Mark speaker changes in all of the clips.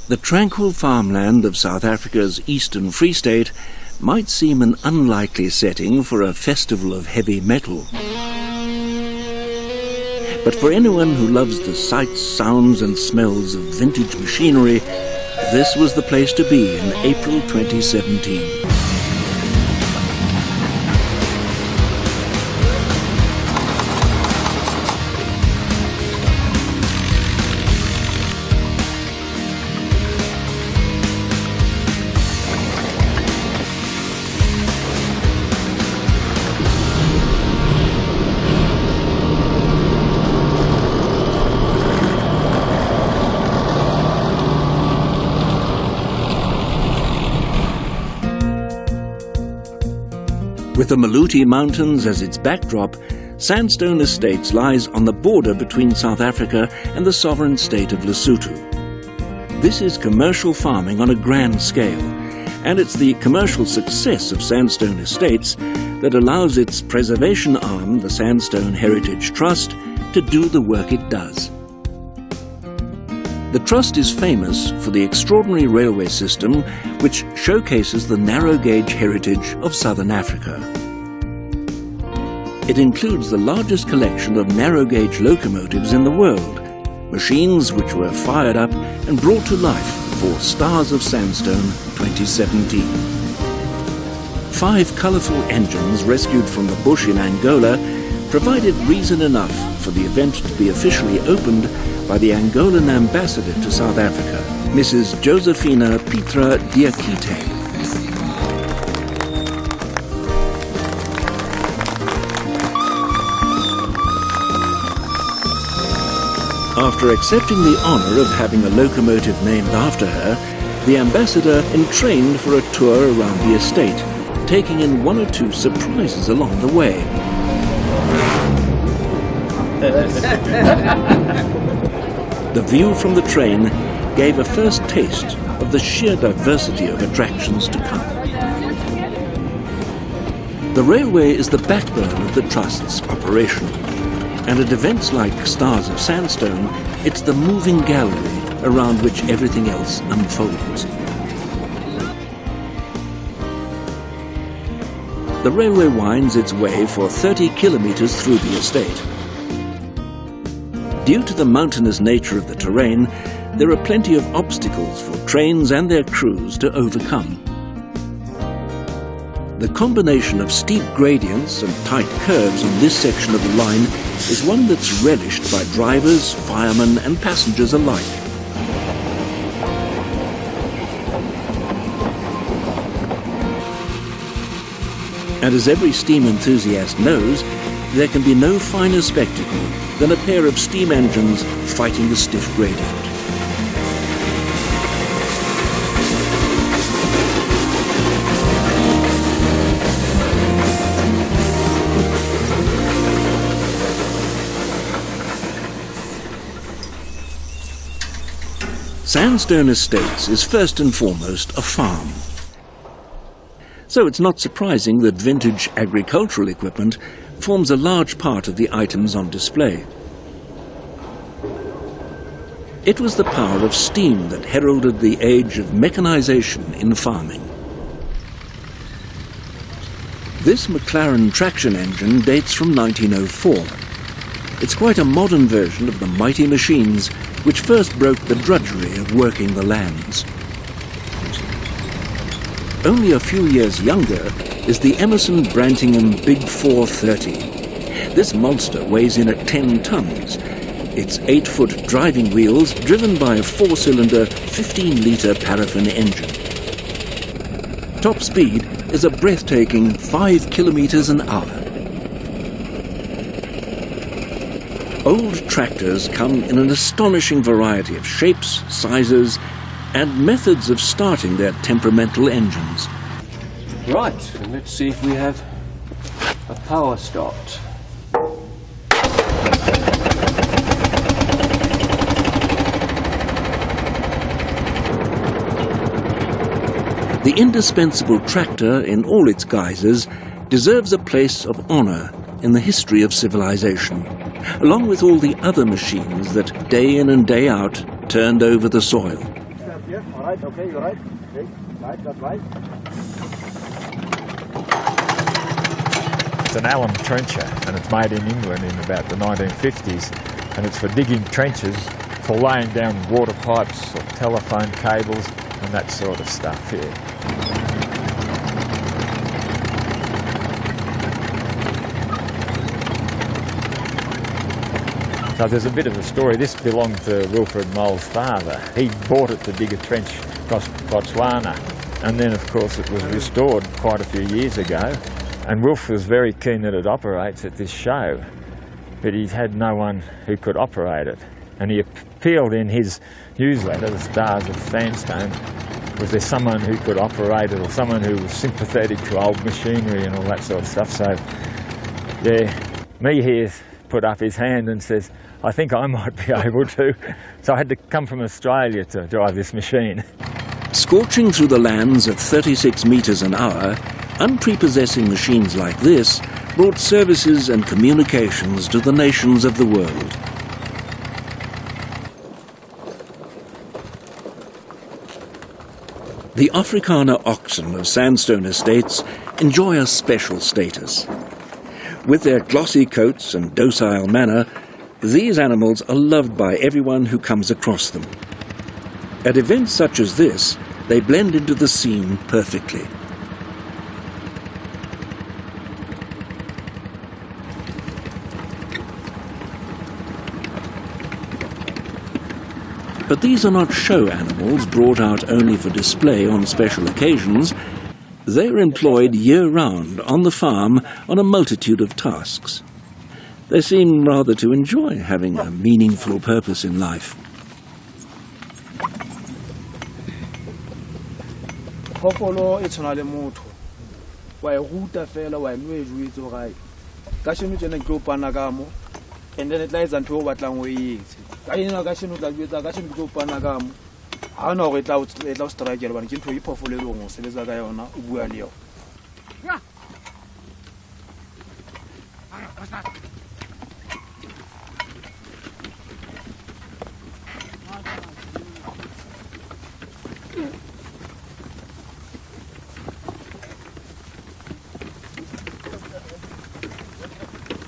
Speaker 1: The tranquil farmland of South Africa's Eastern Free State might seem an unlikely setting for a festival of heavy metal. But for anyone who loves the sights, sounds and smells of vintage machinery, this was the place to be in April 2017. With the Maluti Mountains as its backdrop, Sandstone Estates lies on the border between South Africa and the sovereign state of Lesotho. This is commercial farming on a grand scale, and it's the commercial success of Sandstone Estates that allows its preservation arm, the Sandstone Heritage Trust, to do the work it does. The Trust is famous for the extraordinary railway system which showcases the narrow-gauge heritage of Southern Africa. It includes the largest collection of narrow-gauge locomotives in the world, machines which were fired up and brought to life for Stars of Sandstone 2017. 5 colourful engines rescued from the bush in Angola provided reason enough for the event to be officially opened by the Angolan ambassador to South Africa, Mrs. Josefina Petra Diakite. After accepting the honour of having a locomotive named after her, the ambassador entrained for a tour around the estate, taking in 1 or 2 surprises along the way. The view from the train gave a first taste of the sheer diversity of attractions to come. The railway is the backbone of the Trust's operation, and at events like Stars of Sandstone, it's the moving gallery around which everything else unfolds. The railway winds its way for 30 kilometers through the estate. Due to the mountainous nature of the terrain, there are plenty of obstacles for trains and their crews to overcome. The combination of steep gradients and tight curves on this section of the line is one that's relished by drivers, firemen and passengers alike. And as every steam enthusiast knows, there can be no finer spectacle than a pair of steam engines fighting the stiff gradient. Sandstone Estates is first and foremost a farm. So it's not surprising that vintage agricultural equipment forms a large part of the items on display. It was the power of steam that heralded the age of mechanization in farming. This McLaren traction engine dates from 1904. It's quite a modern version of the mighty machines which first broke the drudgery of working the lands. Only a few years younger is the Emerson Brantingham Big 430. This monster weighs in at 10 tons. Its 8-foot driving wheels driven by a 4-cylinder, 15-litre paraffin engine. Top speed is a breathtaking 5 kilometers an hour. Old tractors come in an astonishing variety of shapes, sizes, and methods of starting their temperamental engines.
Speaker 2: Right, and let's see if we have a power start.
Speaker 1: The indispensable tractor in all its guises deserves a place of honor in the history of civilization, along with all the other machines that day in and day out turned over the soil.
Speaker 3: Yeah, all right, okay, you're right. Okay, right, that's right.
Speaker 4: It's an alum trencher, and it's made in England in about the 1950s, and it's for digging trenches, for laying down water pipes or telephone cables and that sort of stuff here. So there's a bit of a story. This belonged to Wilfred Moll's father. He bought it to dig a trench across Botswana, and then of course it was restored quite a few years ago. And Wilf was very keen that it operates at this show, but he had no one who could operate it. And he appealed in his newsletter, The Stars of Sandstone, was there someone who could operate it or someone who was sympathetic to old machinery and all that sort of stuff. So, yeah, me here put up his hand and says, I think I might be able to. So I had to come from Australia to drive this machine.
Speaker 1: Scorching through the lands at 36 metres an hour, unprepossessing machines like this brought services and communications to the nations of the world. The Afrikaner oxen of Sandstone estates enjoy a special status. With their glossy coats and docile manner, these animals are loved by everyone who comes across them. At events such as this, they blend into the scene perfectly. But these are not show animals brought out only for display on special occasions. They're employed year-round on the farm on a multitude of tasks. They seem rather to enjoy having a meaningful purpose in life.
Speaker 3: Phoofolo e tshwana le motho. Wa e ruta fela wa no e juitse gae. Ka sheno tsena ke opana ka mo and then it lies ntho o batlang o etse. Ka ena ka sheno tla juetsa ka sheno ke opana ka mo. Ha ona go etla strike le bana ke ntho e phoofolo e leng o sebetsa ka yona o bua le yona.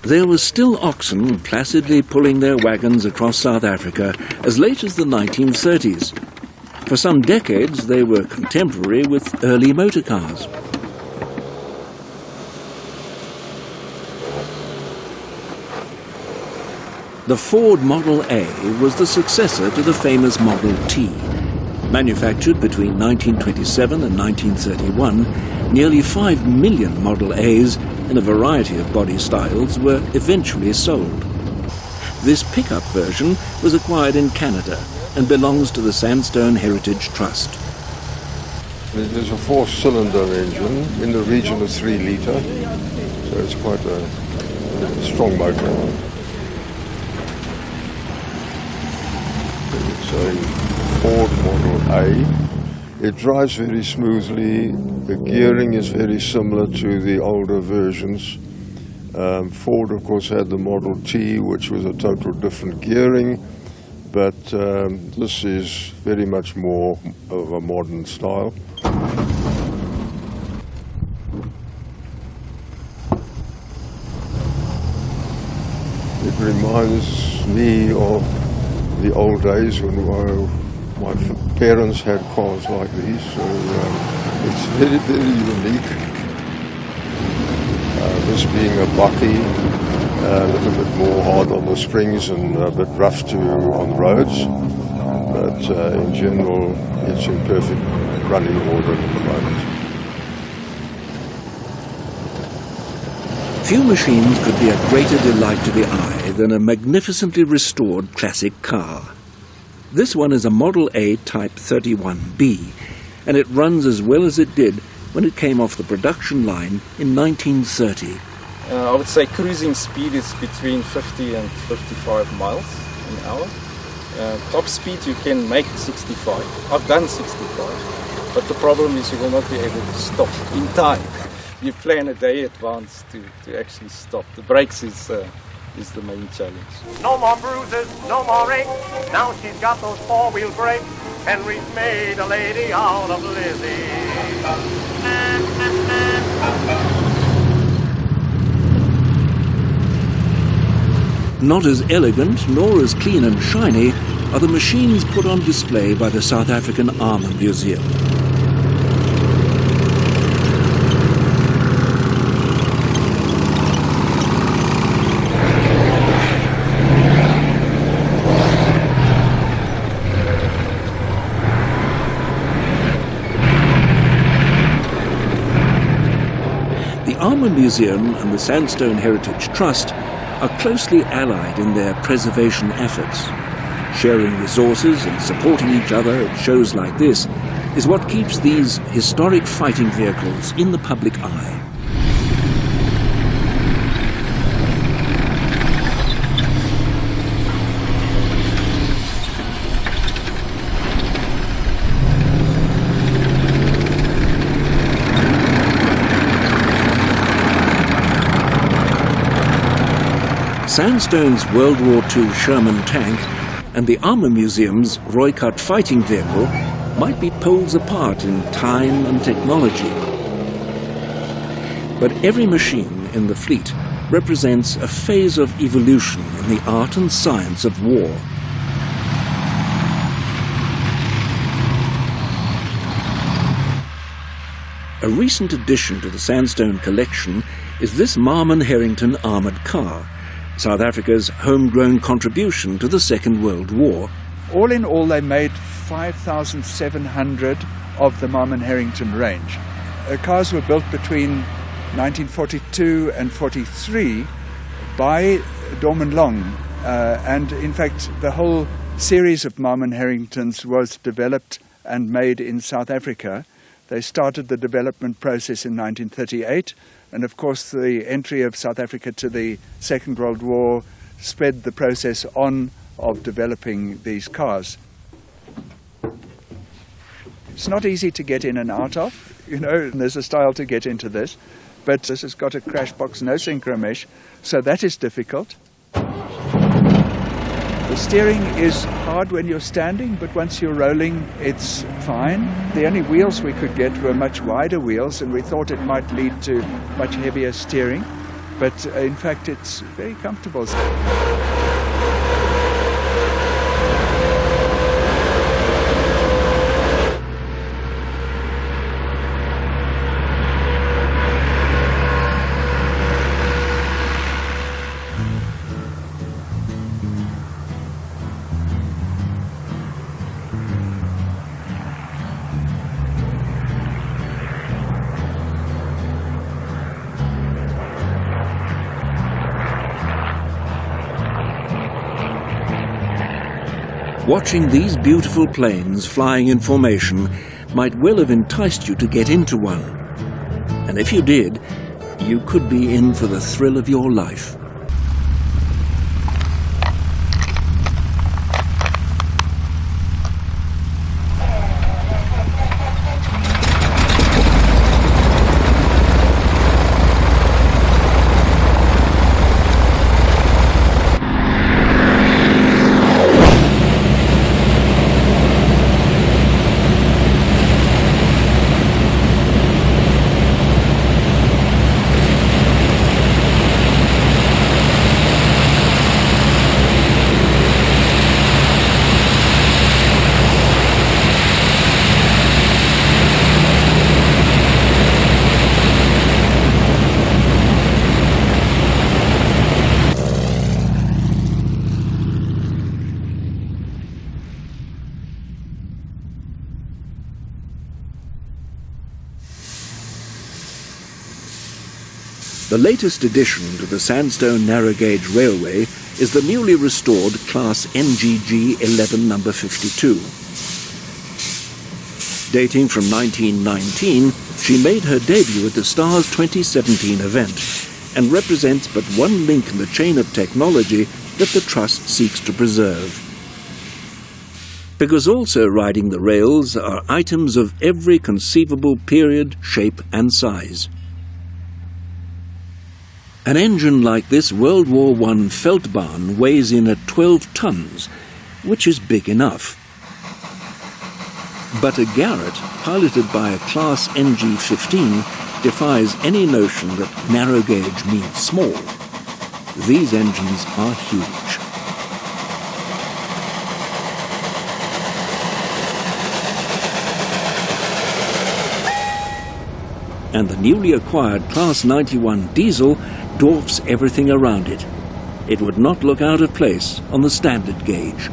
Speaker 1: There were still oxen placidly pulling their wagons across South Africa as late as the 1930s. For some decades, they were contemporary with early motor cars. The Ford Model A was the successor to the famous Model T. Manufactured between 1927 and 1931, nearly 5 million Model A's in a variety of body styles were eventually sold. This pickup version was acquired in Canada and belongs to the Sandstone Heritage Trust.
Speaker 5: It is a 4-cylinder engine in the region of 3 litre, so it's quite a strong motor. It's a Ford Model A. It drives very smoothly. The gearing is very similar to the older versions. Ford, of course, had the Model T, which was a total different gearing, but this is very much more of a modern style. It reminds me of the old days when my parents had cars like these, so it's very, very unique. This being a bucky, a little bit more hard on the springs and a bit rough on the roads, but in general it's in perfect running order at the moment.
Speaker 1: Few machines could be a greater delight to the eye than a magnificently restored classic car. This one is a Model A Type 31B, and it runs as well as it did when it came off the production line in 1930.
Speaker 6: I would say cruising speed is between 50 and 55 miles an hour. Top speed you can make 65. I've done 65, but the problem is you will not be able to stop in time. You plan a day advance to actually stop. The brakes is the main challenge.
Speaker 7: No more bruises, no more aches. Now she's got those four-wheel brakes. Henry's made a lady out of Lizzie.
Speaker 1: Not as elegant nor as clean and shiny are the machines put on display by the South African Armour Museum. The Armour Museum and the Sandstone Heritage Trust are closely allied in their preservation efforts. Sharing resources and supporting each other at shows like this is what keeps these historic fighting vehicles in the public eye. Sandstone's World War II Sherman tank and the Armour Museum's Roycott fighting vehicle might be poles apart in time and technology. But every machine in the fleet represents a phase of evolution in the art and science of war. A recent addition to the Sandstone collection is this marmon-herrington armoured car, South Africa's homegrown contribution to the Second World War.
Speaker 8: All in all, they made 5,700 of the marmon-herrington range. Cars were built between 1942 and 43 by Dorman Long, and in fact the whole series of marmon-herringtons was developed and made in South Africa. They started the development process in 1938. And of course, the entry of South Africa to the Second World War sped the process on of developing these cars. It's not easy to get in and out of, and there's a style to get into this, but this has got a crash box, no synchro mesh, so that is difficult. The steering is hard when you're standing, but once you're rolling, it's fine. The only wheels we could get were much wider wheels, and we thought it might lead to much heavier steering, but in fact it's very comfortable.
Speaker 1: Watching these beautiful planes flying in formation might well have enticed you to get into one. And if you did, you could be in for the thrill of your life. The latest addition to the Sandstone narrow gauge railway is the newly restored Class NGG 11 number 52. Dating from 1919, she made her debut at the Stars 2017 event and represents but one link in the chain of technology that the Trust seeks to preserve. Because also riding the rails are items of every conceivable period, shape and size. An engine like this World War I Feldbahn weighs in at 12 tons, which is big enough. But a Garrett, piloted by a Class NG-15, defies any notion that narrow gauge means small. These engines are huge. And the newly acquired Class 91 diesel dwarfs everything around it. It would not look out of place on the standard gauge.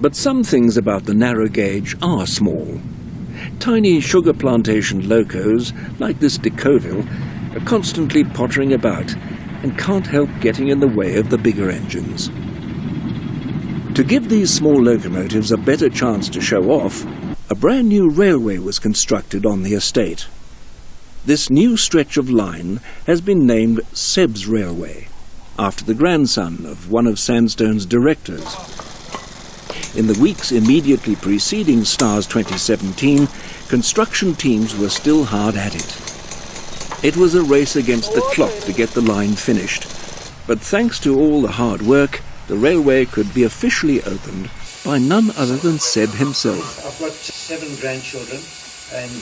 Speaker 1: But some things about the narrow gauge are small. Tiny sugar plantation locos, like this Decauville, are constantly pottering about and can't help getting in the way of the bigger engines. To give these small locomotives a better chance to show off, a brand new railway was constructed on the estate. This new stretch of line has been named Seb's Railway, after the grandson of one of Sandstone's directors. In the weeks immediately preceding STARS 2017, construction teams were still hard at it. It was a race against the clock to get the line finished, but thanks to all the hard work, the railway could be officially opened by none other than Seb himself.
Speaker 9: I've got 7 grandchildren, and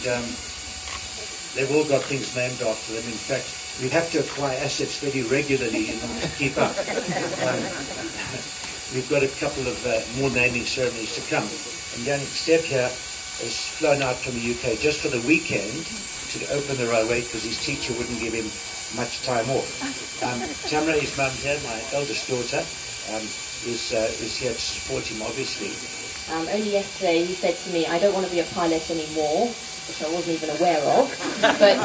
Speaker 9: they've all got things named after them. In fact, we have to acquire assets very regularly in order to keep up. We've got a couple of more naming ceremonies to come. And young Seb here has flown out from the UK just for the weekend to open the railway because his teacher wouldn't give him much time off. Tamara, his mum here, my eldest daughter, is here to support him, obviously.
Speaker 10: Only yesterday he said to me, I don't want to be a pilot anymore, which I wasn't even aware of, but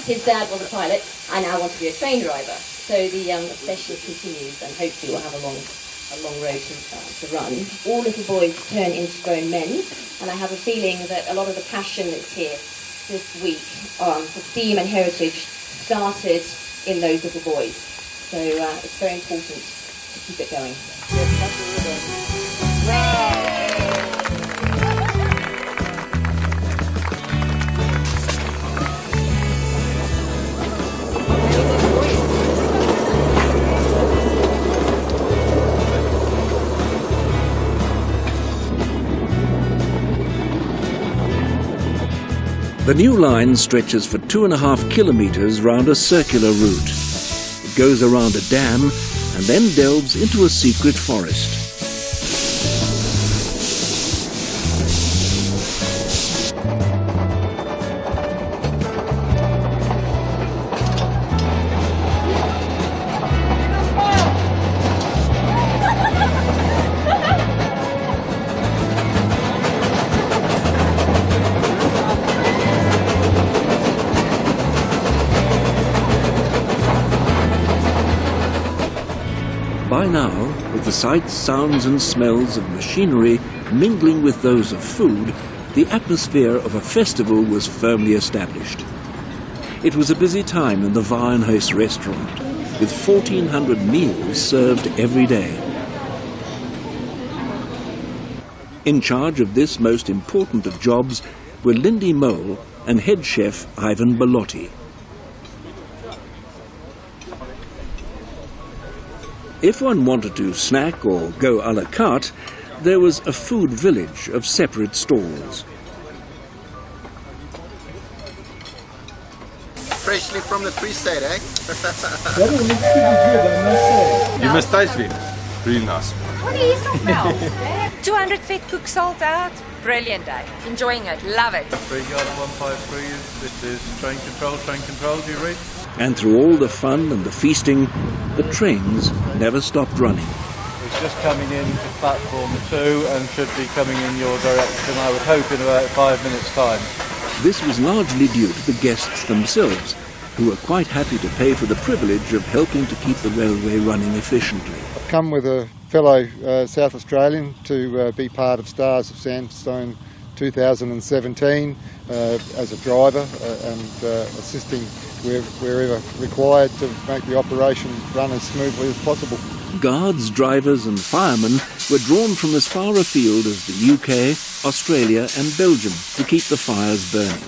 Speaker 10: his dad was a pilot, I now want to be a train driver. So the obsession continues, and hopefully we'll have a long road to run. All little boys turn into grown men, and I have a feeling that a lot of the passion that's here this week for theme and heritage started in those little boys. So it's very important to keep it going.
Speaker 1: The new line stretches for 2.5 kilometers round a circular route. It goes around a dam and then delves into a secret forest. By now, with the sights, sounds and smells of machinery mingling with those of food, the atmosphere of a festival was firmly established. It was a busy time in the Warenhuis restaurant, with 1,400 meals served every day. In charge of this most important of jobs were Lindy Mole and head chef Ivan Bellotti. If one wanted to snack or go à la carte, there was a food village of separate stalls.
Speaker 11: Freshly from the Free State, eh?
Speaker 12: You must taste it. Really nice.
Speaker 13: What are you talking about? 200 feet cooked salt out. Brilliant day. Enjoying it. Love it.
Speaker 12: Free Garden 153, this is train control, do you read?
Speaker 1: And through all the fun and the feasting, the trains never stopped running.
Speaker 12: It's just coming in to platform 2 and should be coming in your direction, I would hope, in about 5 minutes' time.
Speaker 1: This was largely due to the guests themselves, who were quite happy to pay for the privilege of helping to keep the railway running efficiently.
Speaker 14: I've come with a fellow South Australian to be part of Stars of Sandstone 2017 as a driver and assisting wherever required to make the operation run as smoothly as possible.
Speaker 1: Guards, drivers and firemen were drawn from as far afield as the UK, Australia and Belgium to keep the fires burning.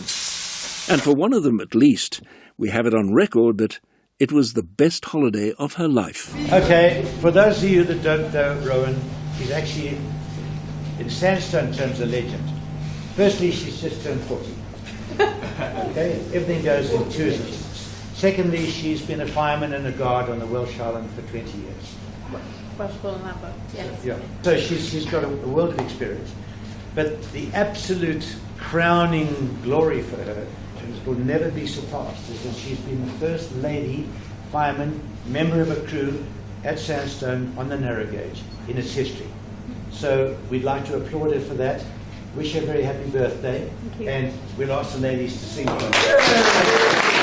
Speaker 1: And for one of them at least, we have it on record that it was the best holiday of her life.
Speaker 15: Okay, for those of you that don't know Rowan, he's actually
Speaker 9: in Sandstone terms, a legend. Firstly, she's just turned 40. Okay, everything goes in twos. Secondly, she's been a fireman and a guard on the Welsh Island for 20 years.
Speaker 10: Yes.
Speaker 9: Yeah. So she's got a world of experience. But the absolute crowning glory for her, which will never be surpassed, is that she's been the first lady fireman, member of a crew at Sandstone on the narrow gauge in its history. So we'd like to applaud her for that. Wish her a very happy birthday.
Speaker 10: Thank you.
Speaker 9: And we'll ask the ladies to sing for her.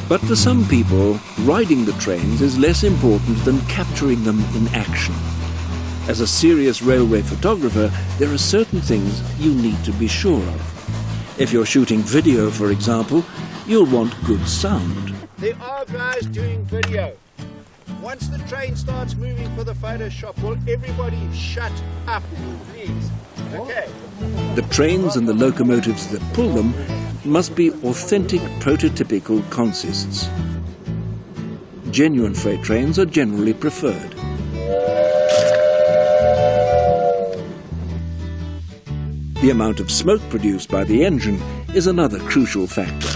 Speaker 1: But for some people, riding the trains is less important than capturing them in action. As a serious railway photographer, there are certain things you need to be sure of. If you're shooting video, for example, you'll want good sound.
Speaker 11: There are guys doing video. Once the train starts moving for the Photoshop, will everybody shut up, please? Okay.
Speaker 1: The trains and the locomotives that pull them must be authentic prototypical consists. Genuine freight trains are generally preferred. The amount of smoke produced by the engine is another crucial factor.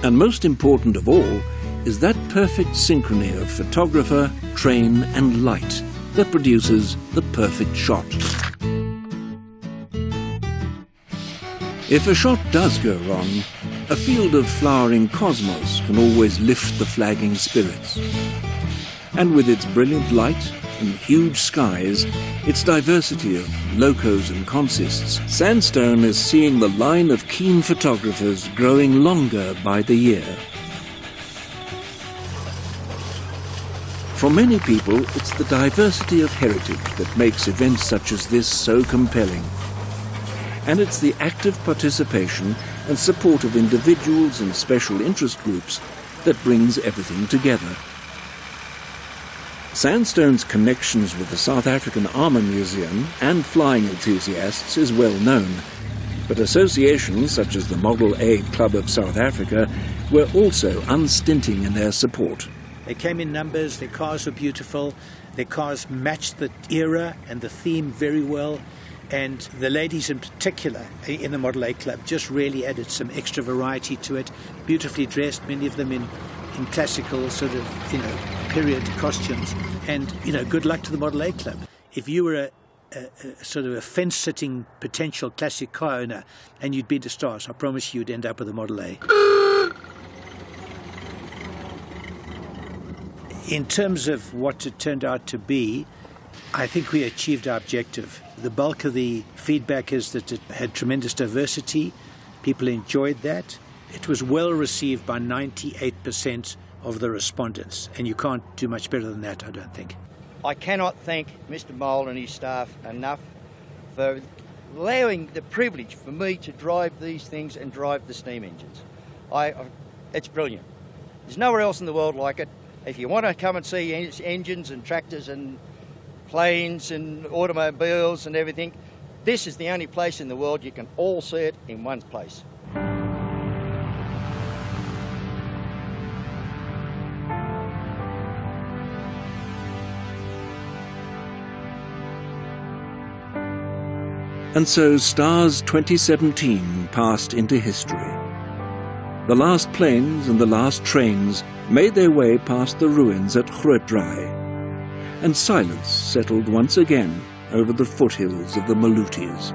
Speaker 1: And most important of all is that perfect synchrony of photographer, train and light that produces the perfect shot. If a shot does go wrong, a field of flowering cosmos can always lift the flagging spirits. And with its brilliant light and huge skies, its diversity of locos and consists, Sandstone is seeing the line of keen photographers growing longer by the year. For many people, it's the diversity of heritage that makes events such as this so compelling. And it's the active participation and support of individuals and special interest groups that brings everything together. Sandstone's connections with the South African Armour Museum and flying enthusiasts is well known, but associations such as the Model A Club of South Africa were also unstinting in their support.
Speaker 9: They came in numbers, their cars were beautiful, their cars matched the era and the theme very well, and the ladies in particular in the Model A Club just really added some extra variety to it, beautifully dressed, many of them in classical sort of, period costumes, and, good luck to the Model A Club. If you were a sort of a fence-sitting potential classic car owner and you'd be the stars, I promise you'd end up with a Model A. In terms of what it turned out to be, I think we achieved our objective. The bulk of the feedback is that it had tremendous diversity. People enjoyed that. It was well received by 98% of the respondents, and you can't do much better than that, I don't think.
Speaker 15: I cannot thank Mr. Mole and his staff enough for allowing the privilege for me to drive these things and drive the steam engines. It's brilliant. There's nowhere else in the world like it. If you want to come and see engines and tractors and planes and automobiles and everything, this is the only place in the world you can all see it in one place.
Speaker 1: And so STARS 2017 passed into history. The last planes and the last trains made their way past the ruins at Grootdraai, and silence settled once again over the foothills of the Malutis.